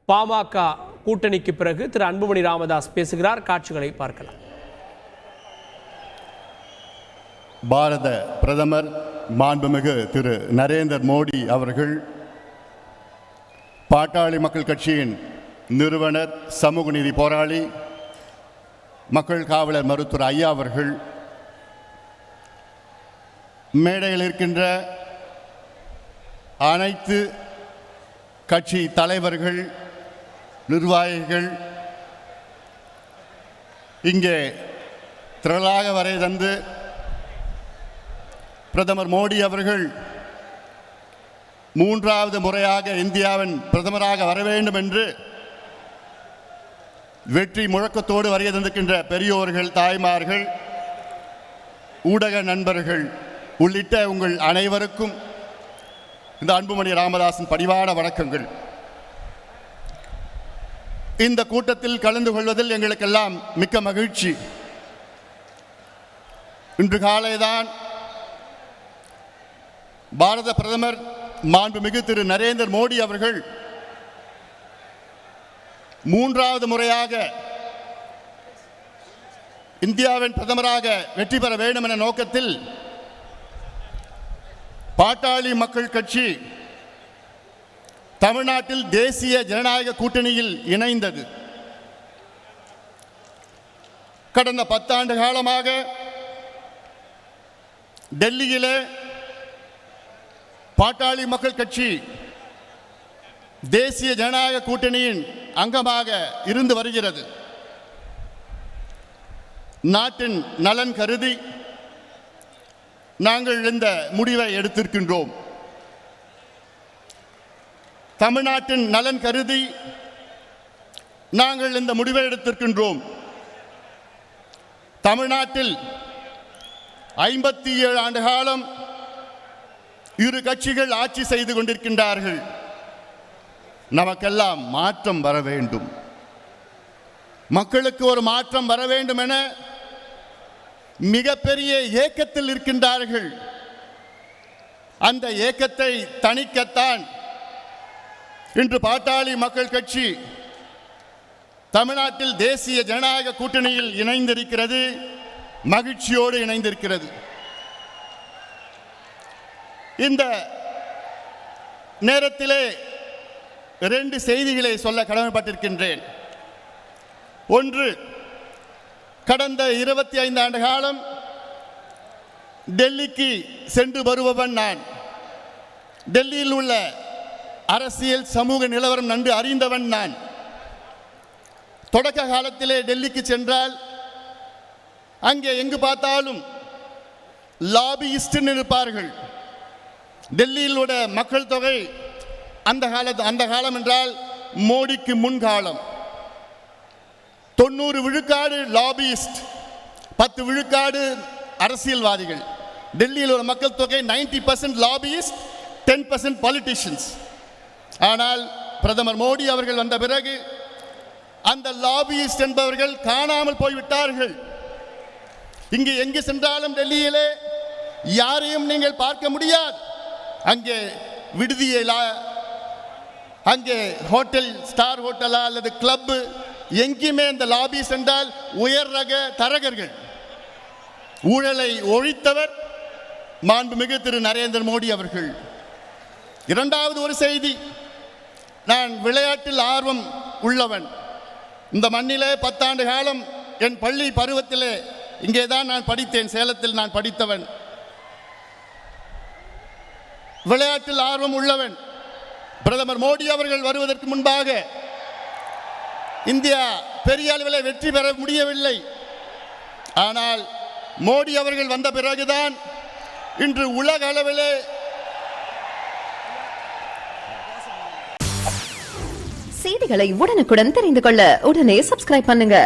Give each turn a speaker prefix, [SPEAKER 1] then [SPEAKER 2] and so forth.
[SPEAKER 1] பாமக கூட்டணிக்கு பிறகு திரு அன்புமணி ராமதாஸ் பேசுகிறார். காட்சிகளை பார்க்கலாம்.
[SPEAKER 2] பாரத பிரதமர் மாண்புமிகு திரு நரேந்திர மோடி அவர்கள், பாட்டாளி மக்கள் கட்சியின் நிறுவனர், சமூக நீதி போராளி, மக்கள் காவலர் மருத்துவர் ஐயா அவர்கள், மேடையில் இருக்கின்ற அனைத்து கட்சி தலைவர்கள், நிர்வாகிகள், இங்கே திரளாக வரை தந்து பிரதமர் மோடி அவர்கள் மூன்றாவது முறையாக இந்தியாவின் பிரதமராக வர வேண்டும் என்று வெற்றி முழக்கத்தோடு வருகை தந்திருக்கின்ற பெரியோர்கள், தாய்மார்கள், ஊடக நண்பர்கள் உள்ளிட்ட உங்கள் அனைவருக்கும் இந்த அன்புமணி ராமதாஸின் பணிவான வணக்கங்கள். இந்த கூட்டத்தில் கலந்து கொள்வதில் எங்களுக்கெல்லாம் மிக்க மகிழ்ச்சி. இன்று காலைதான் பாரத பிரதமர் மாண்புமிகு திரு நரேந்திர மோடி அவர்கள் மூன்றாவது முறையாக இந்தியாவின் பிரதமராக வெற்றி பெற வேண்டும் என்ற நோக்கத்தில் பாட்டாளி மக்கள் கட்சி தமிழ்நாட்டில் தேசிய ஜனநாயக கூட்டணியில் இணைந்தது. கடந்த 10 ஆண்டு காலமாக டெல்லியிலே பாட்டாளி மக்கள் கட்சி தேசிய ஜனநாயக கூட்டணியின் அங்கமாக இருந்து வருகிறது. நாட்டின் நலன் கருதி நாங்கள் இந்த முடிவை எடுத்திருக்கின்றோம். தமிழ்நாட்டின் நலன் கருதி நாங்கள் இந்த முடிவை எடுத்திருக்கின்றோம். தமிழ்நாட்டில் 57 ஆண்டு காலம் இரு கட்சிகள் ஆட்சி செய்து கொண்டிருக்கின்றார்கள். நமக்கெல்லாம் மாற்றம் வர வேண்டும், மக்களுக்கு ஒரு மாற்றம் வர வேண்டும் என மிகப்பெரிய ஏக்கத்தில் இருக்கின்றார்கள். அந்த ஏக்கத்தை தணிக்கத்தான் இன்று பாட்டாளி மக்கள் கட்சி தமிழ்நாட்டில் தேசிய ஜனநாயக கூட்டணியில் இணைந்திருக்கிறது, மகிழ்ச்சியோடு இணைந்திருக்கிறது. இந்த நேரத்திலே 2 செய்திகளை சொல்ல கடமைப்பட்டிருக்கின்றேன். ஒன்று, கடந்த 25 ஆண்டு காலம் டெல்லிக்கு சென்று வருபவன் நான். டெல்லியில் உள்ள அரசியல் சமூக நிலவரம் நன்கு அறிந்தவன் நான். தொடக்க காலத்திலே டெல்லிக்கு சென்றால் அங்கே எங்கு பார்த்தாலும் லாபியிஸ்ட் இருப்பார்கள். டெல்லியில் உள்ள மக்கள் தொகை அந்த காலம் என்றால் மோடிக்கு முன்காலம் 90 விழுக்காடு லாபியிஸ்ட், 10 விழுக்காடு அரசியல்வாதிகள். டெல்லியில் உள்ள மக்கள் தொகை 90% லாபியிஸ்ட், 10% பாலிட்டிஷியன்ஸ். ஆனால் பிரதமர் மோடி அவர்கள் வந்த பிறகு அந்த லாபியிஸ்ட் என்பவர்கள் காணாமல் போய்விட்டார்கள். இங்கு எங்கு சென்றாலும் டெல்லியிலே யாரையும் நீங்கள் பார்க்க முடியாது. அங்கே விடுதியிலா, அங்கே ஹோட்டல், ஸ்டார் ஹோட்டலா அல்லது கிளப்பு, எங்கேயுமே இந்த லாபி சென்றால் உயர் ரக தரகர்கள். ஊழலை ஒழித்தவர் மாண்புமிகு திரு நரேந்திர மோடி அவர்கள். இரண்டாவது ஒரு செய்தி, நான் விளையாட்டில் ஆர்வம் உள்ளவன். இந்த மண்ணிலே 10 ஆண்டு காலம் என் பள்ளி பருவத்திலே இங்கே தான் நான் படித்தேன். சேலத்தில் நான் படித்தவன். விளையாட்டில் ஆர்வம் உள்ளவன். பிரதமர் மோடி அவர்கள் வருவதற்கு முன்பாக இந்தியா பெரிய அளவில் வெற்றி பெற முடியவில்லை. ஆனால் மோடி அவர்கள் வந்த பிறகுதான் இன்று உலக அளவிலே
[SPEAKER 3] செய்திகளை உடனுக்குடன் தெரிந்து கொள்ள உடனே சப்ஸ்கிரைப் பண்ணுங்க.